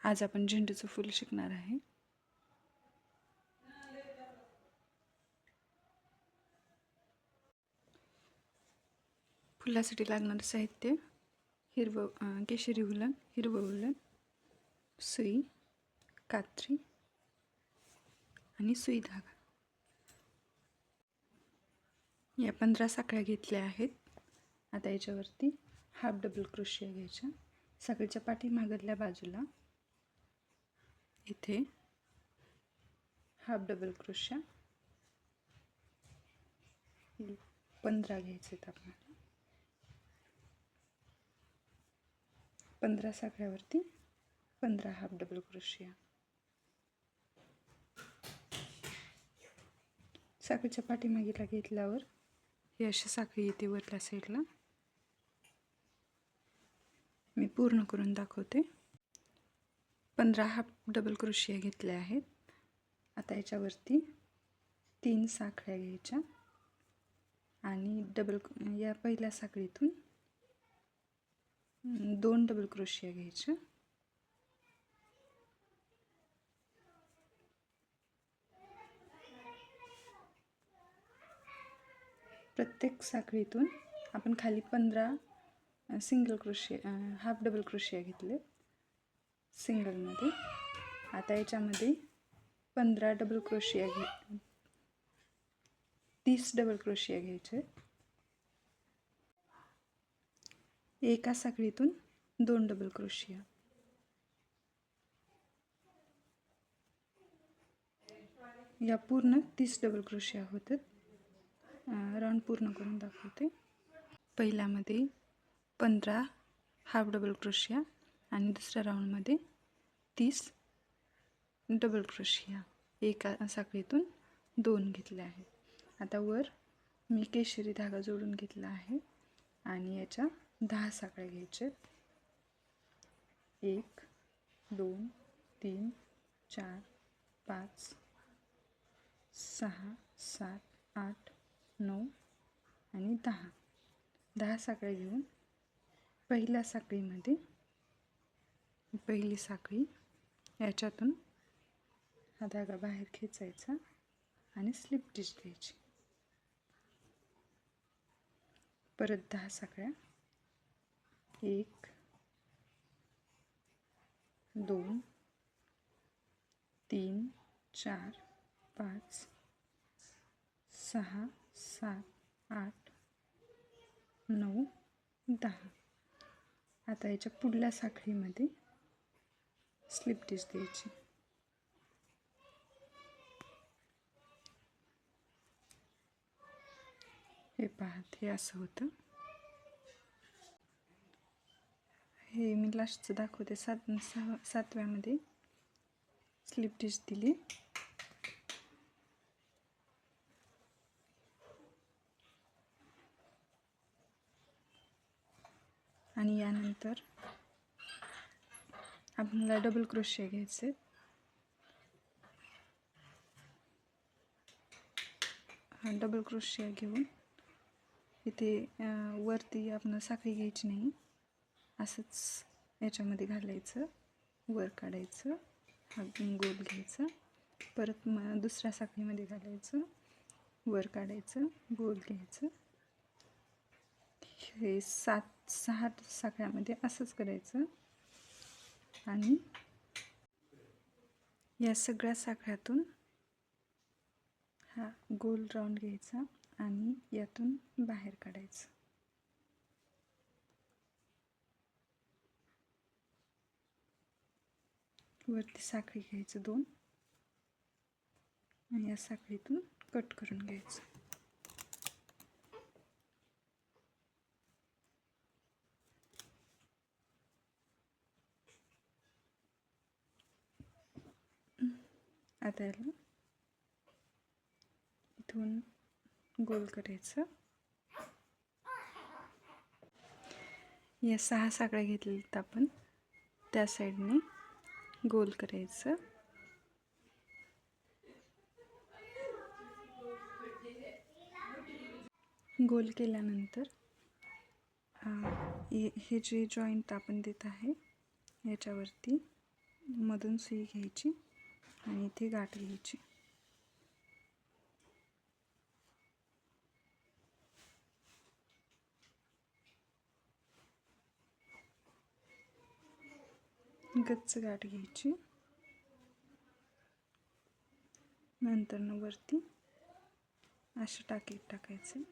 आज आपण झेंडूचं फूल शिकणार आहे. फुलासाठी लागणारं साहित्य केशरी उलन, हिरवं उलन, सुई, कात्री आणि सुई धागा. या 15 साखळ्या घेतल्या आहेत. आता याच्यावरती हाफ डबल क्रोशिया घ्यायच्या. साखळीच्या पाठीमागल्या बाजूला इथे हाफ डबल क्रोशिया 15 घ्यायचे आहेत आपल्याला. 15 साखळ्यावरती 15 हाफ डबल क्रोशिया. साखळीच्या पाठीमागेला घेतल्यावर ही अशी साखळी येते वरल्या साईडला. मी पूर्ण करून दाखवते. 15 हाफ डबल क्रोशिया घेतले आहेत. आता याच्यावरती 3 साखळ्या घ्यायच्या आणि या पहिल्या साखळीतून 2 डबल क्रोशिया घ्यायच्या. प्रत्येक साखळीतून आपण खाली 15 सिंगल क्रोशिया हाफ डबल क्रोशिया घेतले सिंगलमध्ये. आता याच्यामध्ये 15 डबल क्रोशिया 30 डबल क्रोशिया घ्यायचे. एका साखळीतून 2 डबल क्रोशिया. या पूर्ण 30 डबल क्रोशिया होतात. राऊंड पूर्ण करून दाखवते. पहिल्यामध्ये 15 हाफ डबल क्रोशिया आणि दुसऱ्या राऊंडमध्ये 30 डबल क्रोशिया. एका साखळीतून 2 घेतले आहेत. आता वर मी केशरी धागा जोडून घेतला आहे आणि याच्या 10 साखळ्या घ्यायच्या. 1 2 3 4 5 6 7 8 9 आणि 10 साखळ्या घेऊन पहिल्या साखळीमध्ये पहिली साखळी याच्यातून हा धागा बाहेर खेचायचा आणि स्लिप स्टिच द्यायची. परत 10 साखळ्या. 1 2 3 4 5 6 7 8 9 10. आता याच्या पुढल्या साखळीमध्ये स्लिप स्टिच द्यायची. हे पहा, हे असं होतं. हे मी लास्टचं दाखवते. 7व्यामध्ये स्लिप स्टिच दिली. आणि यानंतर आपल्याला डबल क्रोशिया घ्यायचे. डबल क्रोशिया घेऊन इथे वरती आपण साखळी घ्यायची नाही, असंच याच्यामध्ये घालायचं, वर काढायचं, हा गोल घ्यायचा, परत दुसऱ्या साखळीमध्ये घालायचं, वर काढायचं, गोल घ्यायचं. हे 6 साखळ्यामध्ये असंच करायचं. आणि या सगळ्या साखळ्यातून हा गोल राऊंड घ्यायचा आणि यातून बाहेर काढायचं. वरती साखळी घ्यायचं 2 आणि या साखळीतून कट करून घ्यायचं. आता याला इथून गोल करायचं. या 6 साखळ्या घेतलेल्या आपण त्या साईडने गोल करायचं. गोल केल्यानंतर हे जे जॉईंट आपण देत आहे याच्यावरती मधून सुई घ्यायची आणि इथे गाठ घ्यायची. गच्च गाठ घ्यायची. नंतर वरती असे टाके टाकायचे.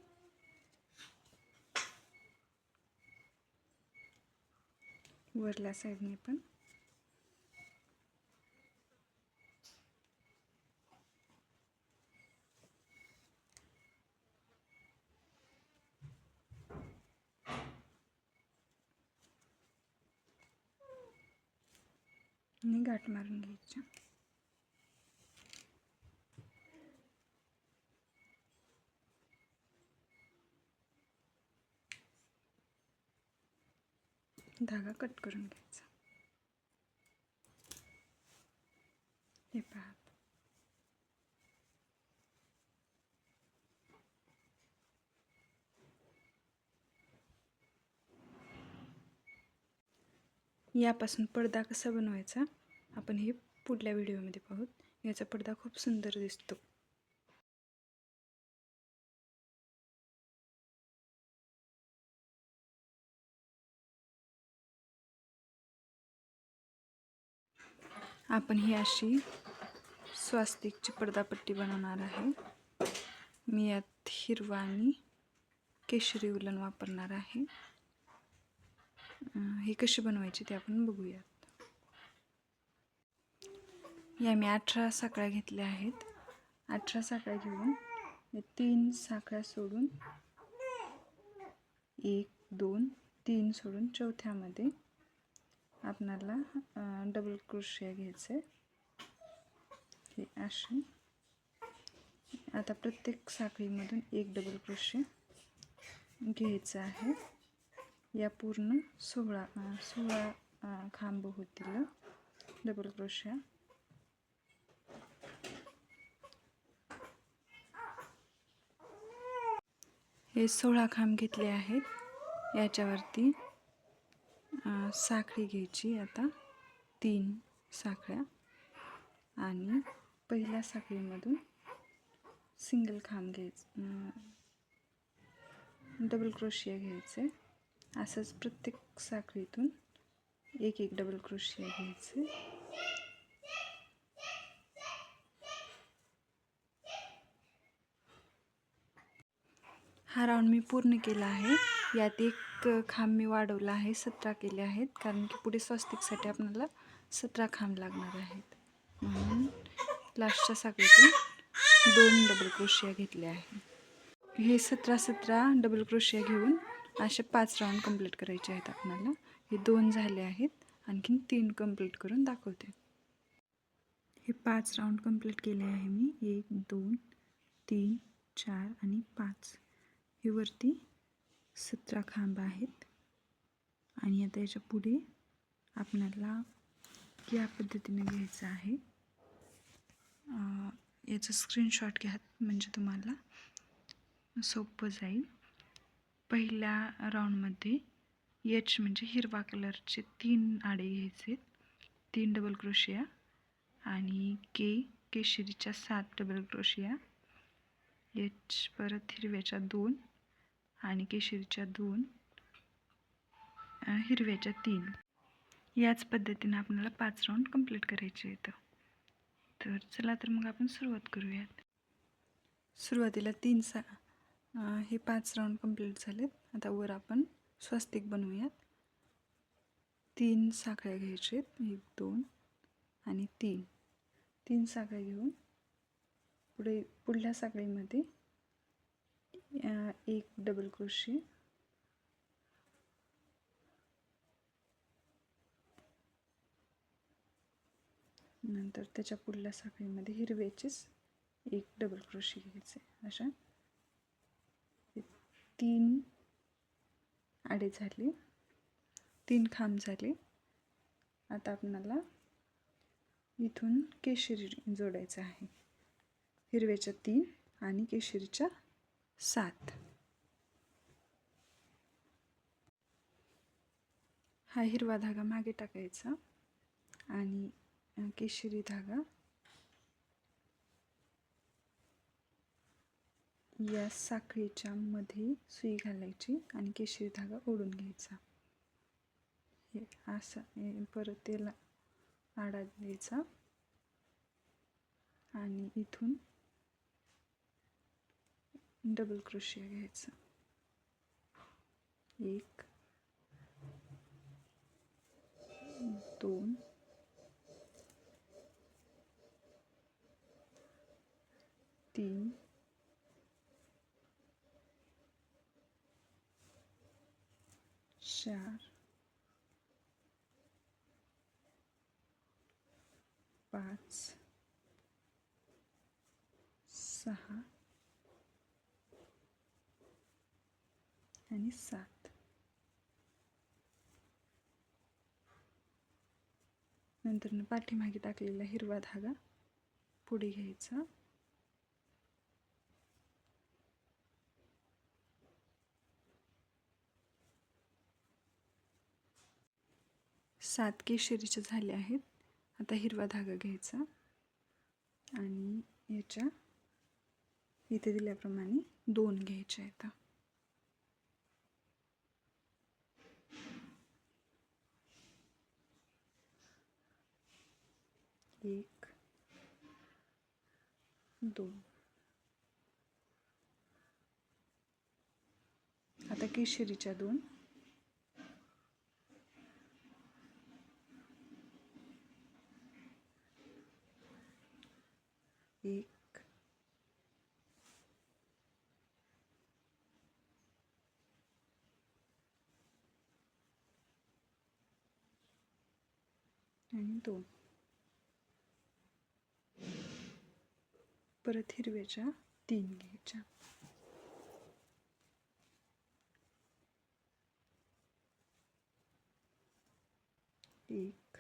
वरल्या साईडने पण. आणि गाठ मारून घ्यायच्या. धागा कट करून घ्यायचा. हे पहा. यापासून पडदा कसा बनवायचा आपण हे पुढल्या व्हिडिओमध्ये पाहू. याचा पडदा खूप सुंदर दिसतो. आपण ही अशी स्वास्तिकची पडदापट्टी बनवणार आहे. मी यात हिरवा आणि केशरी उलन वापरणार आहे. हे कशी बनवायची ते आपण बघूयात. या मी 18 साखळ्या घेतल्या आहेत. 18 साखळ्या घेऊन 3 साखळ्या सोडून 1 2 3 सोडून चौथ्यामध्ये आपल्याला डबल क्रोशिया घ्यायचे. हे असे. आता प्रत्येक साखळीमधून एक डबल क्रोशिया घ्यायचा आहे. या पूर्ण 16 खांब होतील डबल क्रोशिया. हे 16 खांब घेतले आहेत. याच्यावरती साखळी घ्यायची. आता 3 साखळ्या आणि पहिल्या साखळीमधून सिंगल खांब घ्यायचं, डबल क्रोशिया घ्यायचे. असंच प्रत्येक साखळीतून एक एक डबल क्रोशिया घ्यायचे. हा राऊंड मी पूर्ण केला आहे. यात एक खांब मी वाढवला आहे. 17 केले आहेत, कारण की पुढे स्वस्तिकसाठी आपल्याला 17 खांब लागणार आहेत. म्हणून लास्टच्या साखळीतून 2 डबल क्रोशिया घेतले आहे. हे 17 डबल क्रोशिया घेऊन असे 5 राऊंड कंप्लीट करायचे आहेत आपल्याला. हे 2 झाले आहेत. आणखीन 3 कंप्लीट करून दाखवते. हे 5 राऊंड कंप्लीट केले आहे मी. 1 2 3 4 आणि 5. हे वरती 17 खांब आहेत. आणि आता याच्या पुढे आपल्याला या पद्धतीने घ्यायचं आहे. याचा स्क्रीनशॉट घ्या, म्हणजे तुम्हाला सोपं जाईल. पहिल्या राऊंडमध्ये एच म्हणजे हिरवा कलरचे 3 आडे घ्यायचे, 3 डबल क्रोशिया. आणि केशरीच्या 7 डबल क्रोशिया. एच परत हिरव्याच्या 2 आणि केशरीच्या 2, हिरव्याच्या 3. याच पद्धतीने आपल्याला 5 राऊंड कंप्लीट करायचे आहेत. तर चला तर मग आपण सुरुवात करूयात. सुरुवातीला हे 5 राऊंड कंप्लीट झालेत. आता वर आपण स्वस्तिक बनवूयात. 3 साखळ्या घ्यायचे, 1 2 आणि 3 साखळ्या घेऊन पुढल्या साखळीमध्ये एक डबल क्रोशिया, नंतर त्याच्या पुढल्या साखळीमध्ये हिरव्याचेच एक डबल क्रोशिया घ्यायचे. अशा 3 आडे झाले, 3 खांब झाले. आता आपल्याला इथून केशरी जोडायचं आहे. हिरव्याच्या 3 आणि केशरीच्या 7. हा हिरवा धागा मागे टाकायचा आणि केशरी धागा या साखळीच्या मध्ये सुई घालायची आणि केशरी धागा ओढून घ्यायचा. हे असं परत त्याला आडा द्यायचा आणि इथून डबल क्रोशिया घ्यायचा. 1 2 3 4 5 6 आणि 7. नंतर पाठीमागे टाकलेला हिरवा धागा पुढे घ्यायचा. सात केशरीचे झाले आहेत. आता हिरवा धागा घ्यायचा आणि याच्या इथे दिल्याप्रमाणे 2 घ्यायचे आहेत. 1 2. आता केशरीच्या 2 1 आणि 2. परत हिरव्याच्या 3 घ्यायच्या. 1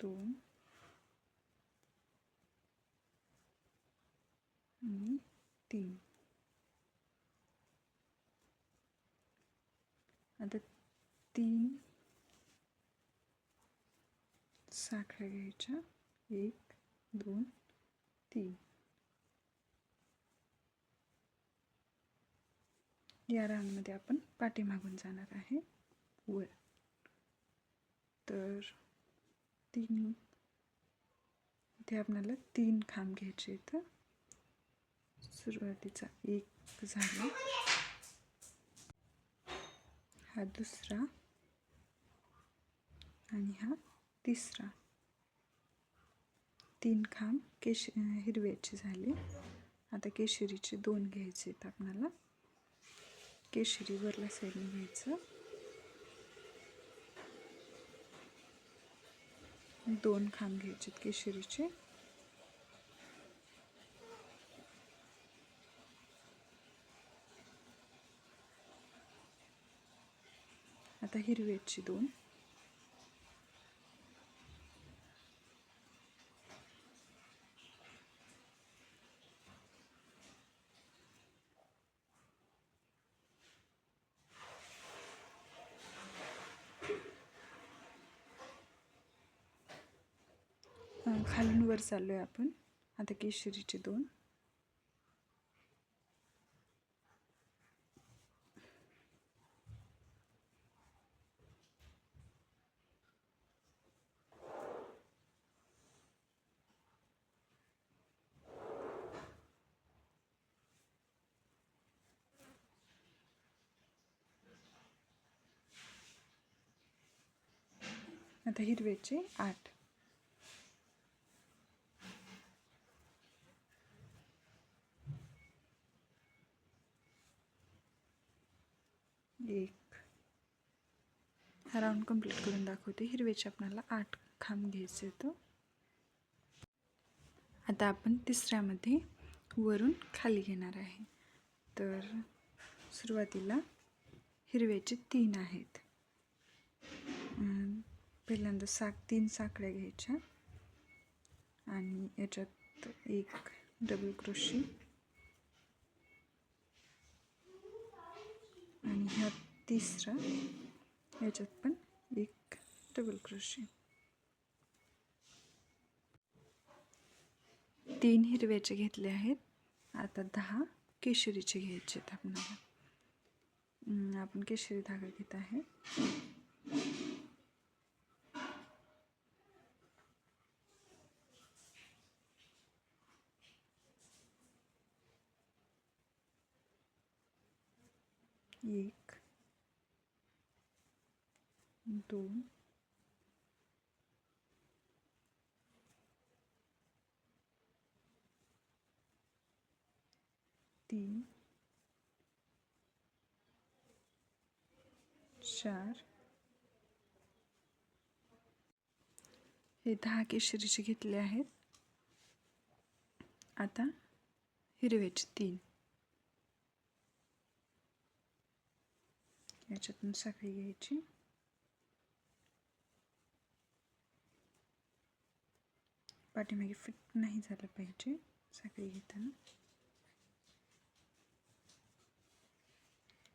2 आणि 3. आता 3 साखळ्या घ्यायच्या. 1 2 3. या रांगमध्ये आपण पाठीमागून जाणार आहे वर. तर 3 इथे आपल्याला 3 खांब घ्यायचे आहेत. सुरुवातीचा 1 झाला, हा दुसरा आणि हा तिसरा. 3 खांब हिरव्याचे झाले. आता केशरीचे 2 घ्यायचे आहेत आपल्याला. केशरी वरल्या साईडने घ्यायचं. 2 खांब घ्यायचे केशरीचे. आता हिरव्याची 2. खालून वर चाललोय आपण. आता केशरीचे 2. आता हिरव्याचे 8. 1. हा राऊंड कंप्लीट करून दाखवते. हिरव्याचे आपल्याला 8 खांब घ्यायचे आहेत. आता आपण तिसऱ्यामध्ये वरून खाली घेणार आहे. तर सुरुवातीला हिरव्याचे 3 आहेत. पहिल्यांदा 3 साखळ्या घ्यायच्या आणि याच्यात 1 डबल क्रोशी आणि ह्या तिसरा याच्यात पण 1 डबल क्रोशे. 3 हिरव्याचे घेतले आहेत. आता 10 केशरीचे घ्यायचे आहेत आपल्याला. आपण केशरी धागा घेत आहे. एक, 2, 3, 4. हे 10 केशरीचे घेतले आहेत. आता हिरव्याचे 3. याच्यातून साखळी घ्यायची. पाठीमागे फिट नाही झालं पाहिजे साखळी घेताना.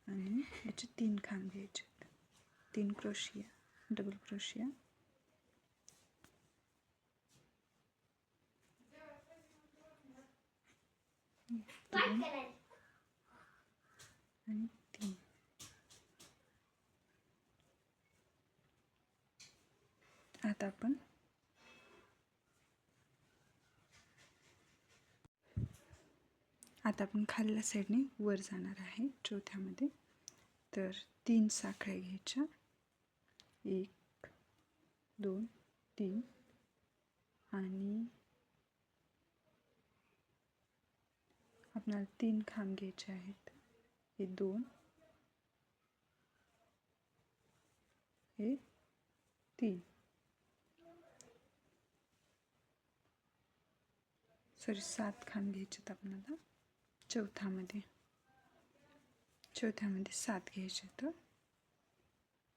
आणि याचे 3 खांब घ्यायचे. 3 क्रोशिया, डबल क्रोशिया. आणि 3. आता आपण खालच्या साईडने वर जाणार आहे चौथ्यामध्ये. तर 3 साखळ्या घ्यायच्या. 1, 2, 3. आणि आपल्याला 3 खांब घ्यायचे आहेत. हे 2, हे 3. सॉरी 7 खांब घ्यायचे आपल्याला चौथ्यामध्ये 7 घ्यायचे. तर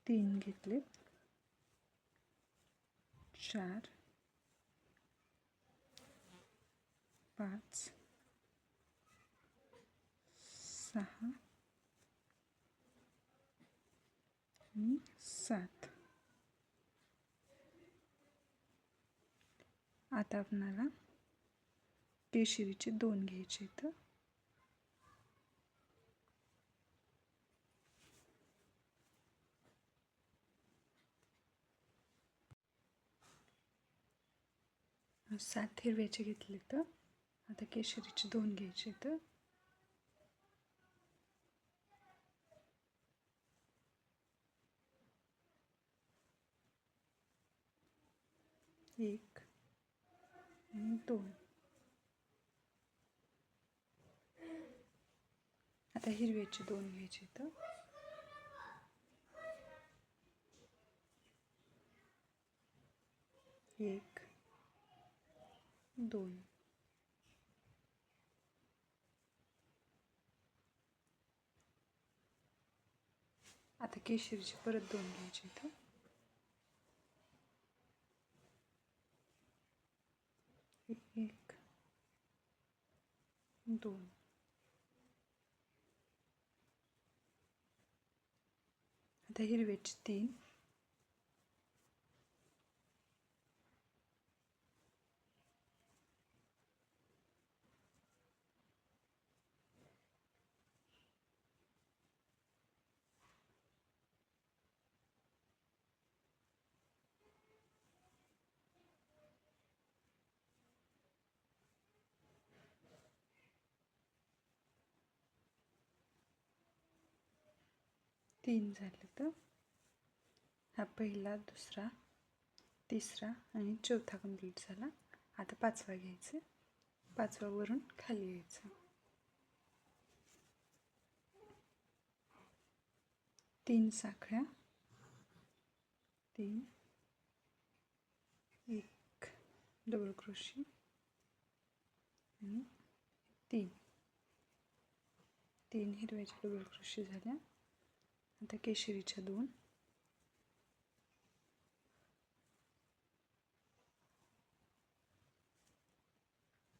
3 घेतले. 4, 5, 6 आणि 7. आता आपल्याला केशरीचे 2 घ्यायचे. तर सात हिरव्याचे घेतले. तर आता केशरीचे 2 घ्यायचे. तर 1 आणि 2. आता हिरव्याचे 2 घ्यायचे. तर 1, 2. आता केशरीचे परत 2 घ्यायचे. तर 1, 2. आता हिरव्याचे 3. झाले. तर हा पहिला, दुसरा, तिसरा आणि चौथा कंप्लीट झाला. आता 5वा घ्यायचा. 5वा वरून खाली यायचं. 3 साखळ्या. 3, 1 डबल क्रोशे आणि 3 हिरव्याच्या डबल क्रोशे झाल्या. आता केशरीच्या 2.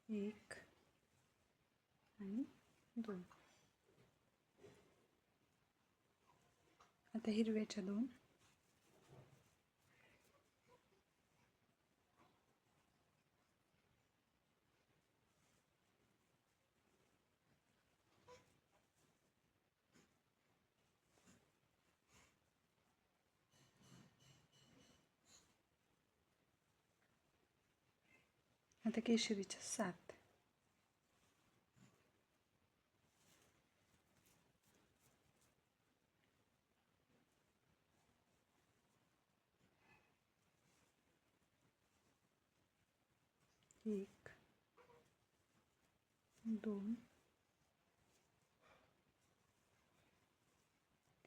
1 आणि 2. आता हिरव्याच्या 2. आता केशरीच्या 7. 1 2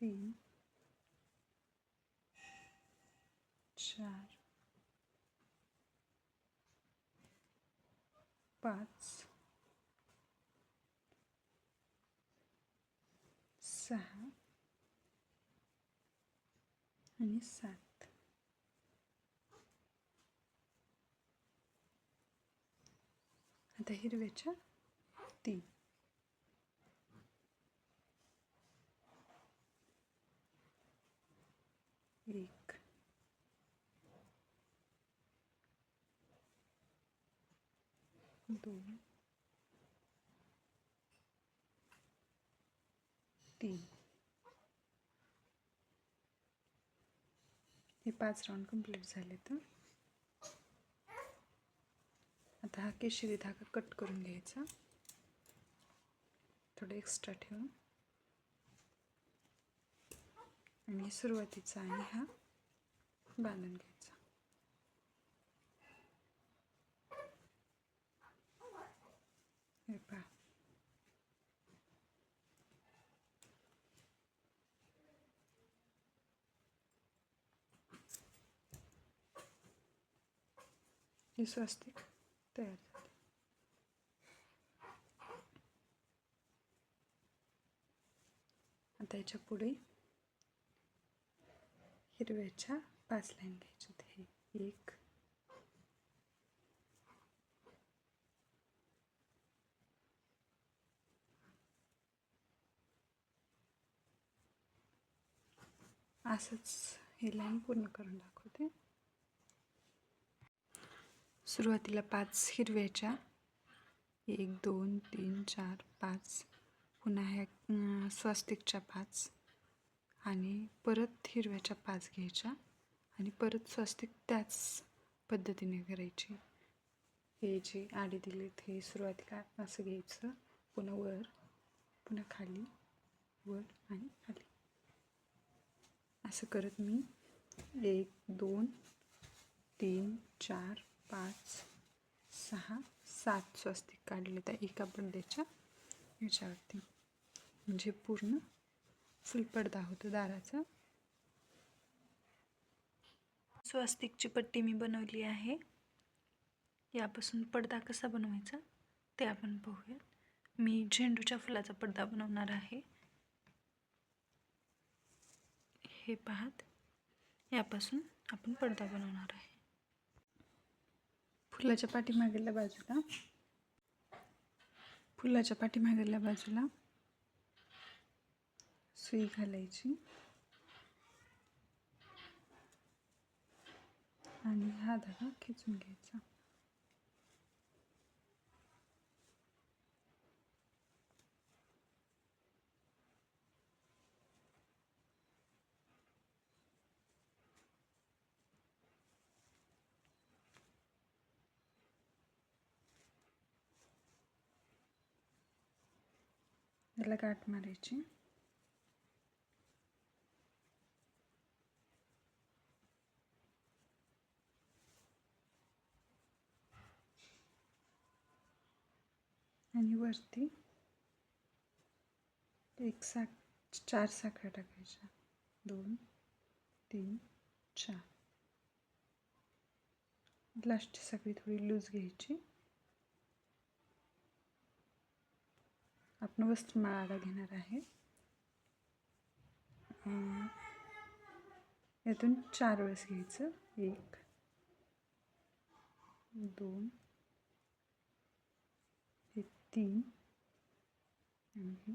3 4 5 6 आणि 7. आता हिरव्याच्या 3. 1 2 3. हे 5 राऊंड कंप्लीट झाले. तर आता हा केशरी धागा कट करून घ्यायचा, थोडं एक्स्ट्रा ठेवून, आणि सुरुवातीचा आणि हा बांधून घ्यायचा. हे पहा, हे स्वस्तिक तयार झाले. आता याच्या पुढे हिरव्याच्या 5 लाईन घ्यायच्यात. हे 1 असंच हे लाईन पूर्ण करून दाखवते. सुरुवातीला 5 हिरव्याच्या, 1 2 3 4 5, पुन्हा ह्या स्वस्तिकच्या 5, आणि परत हिरव्याच्या 5 घ्यायच्या, आणि परत स्वस्तिक त्याच पद्धतीने करायची. हे जे आडी दिलेत हे सुरुवातीला असं घ्यायचं, पुन्हा वर, पुन्हा खाली, वर आणि खाली, असं करत मी 1 2 3 4 5 6 7 स्वस्तिक काढले त्या एका पडद्याच्या याच्यावरती. म्हणजे पूर्ण फुल पडदा होतो दाराचा. स्वस्तिकची पट्टी मी बनवली आहे. यापासून पडदा कसा बनवायचा ते आपण पाहूयात. मी झेंडूच्या फुलाचा पडदा बनवणार आहे. हे पाहत, यापासून आपण पडदा बनवणार आहे. फुलाच्या पाठीमागल्या बाजूला सुई घालायची, आणि हा धागा खेचून घ्यायचा. याला गाठ मारायची. आणि वरती 4 साखळ्या टाकायच्या. 2 3 4. लास्टची साखळी थोडी लूज घ्यायची. आपण वस्त्रमाळा घेणार आहे. यातून 4 वेळेस घ्यायचं. 1 2 3 आणि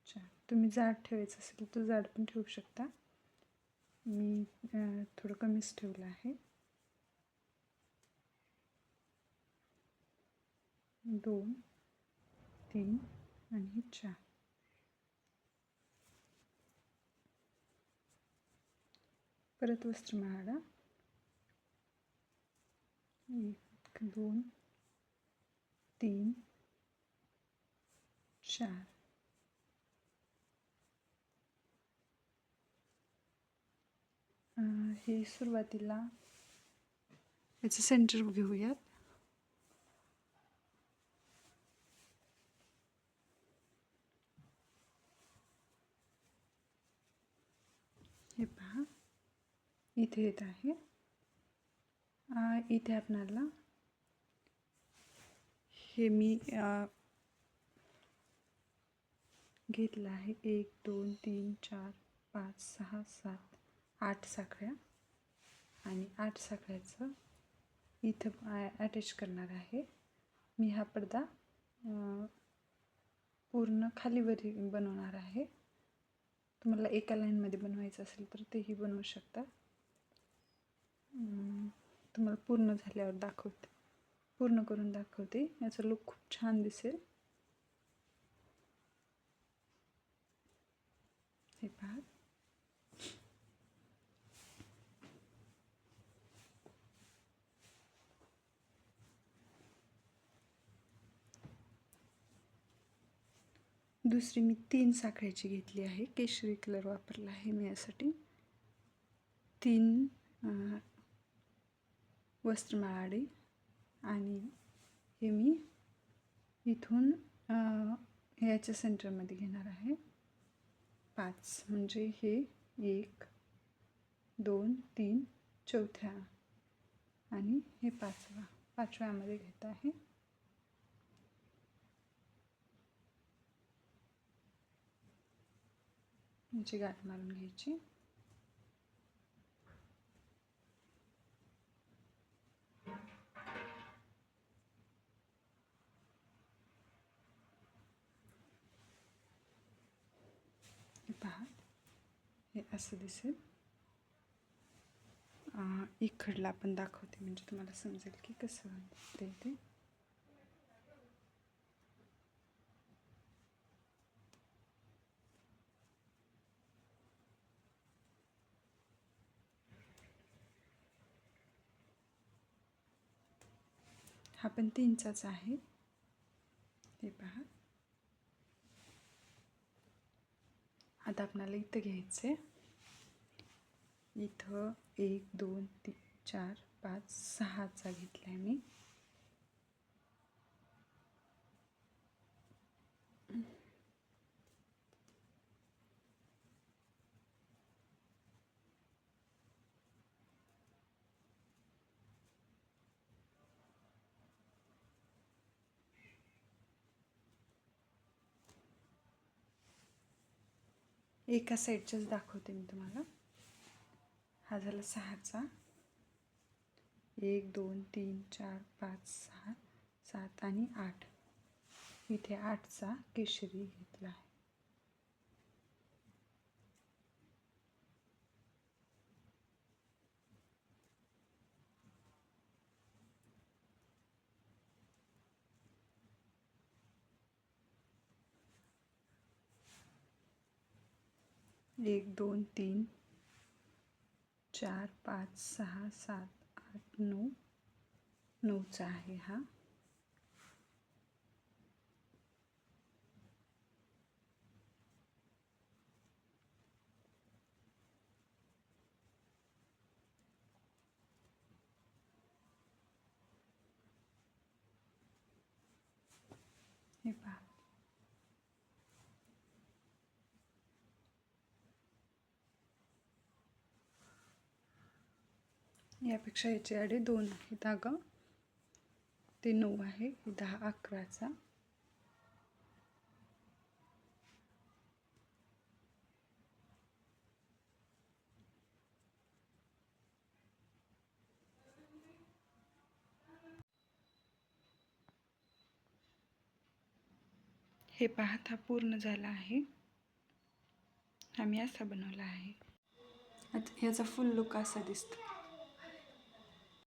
4. तुम्ही जाड ठेवायचं असेल तर जाड पण ठेवू शकता. मी थोडं कमीच ठेवलं आहे. 2 3 आणि 4. परत वस्त्रमाळा 1 2 3 4 हे सुरुवातीला याचं सेंटर घेऊयात. हे पहा इथे येत आहे. इथे आपल्याला हे मी घेतलं आहे 1 2 3 4 5 6 7 8 साखळ्या आणि 8 साखळ्याचं इथं अटॅच करणार आहे. मी हा पडदा पूर्ण खालीवरी बनवणार आहे. तुम्हाला एका लाईनमध्ये बनवायचं असेल तर तेही बनवू शकता. तुम्हाला पूर्ण झाल्यावर दाखवते, पूर्ण करून दाखवते. याचा लुक खूप छान दिसेल. हे पहा दुसरी मी 3 साखळ्याची घेतली आहे. केशरी कलर वापरला आहे मी यासाठी. 3 वस्त्रमाळाडी आणि हे मी इथून याच्या सेंटरमध्ये घेणार आहे. 5 म्हणजे हे 1 2 3 चौथ्या आणि हे 5व्यामध्ये घेत आहे. याची गाठ मारून घ्यायची. पहा हे असं दिसेल. इकडला पण दाखवते म्हणजे तुम्हाला समजेल की कसं ते. हा पण 3चाच आहे. हे पहा आता आपल्याला इथं घ्यायचं. इथं 1 2 3 4 5 6चा घेतलाय मी. एका साईडच्याच दाखवते मी तुम्हाला. हा झाला 6चा. 1 2 3 4 5 6 7 आणि 8. इथे 8चा केशरी घेतला आहे. एक 2 3 4 5 6 7 8 9 9चा आहे हा. हे पहा यापेक्षा याचे आडे 2 आहे धागा. ते 9 आहे. 10 11चा. हे पाहत हा पूर्ण झाला आहे. आम्ही असा बनवला आहे. आता याचा फुल लुक असा दिसतो.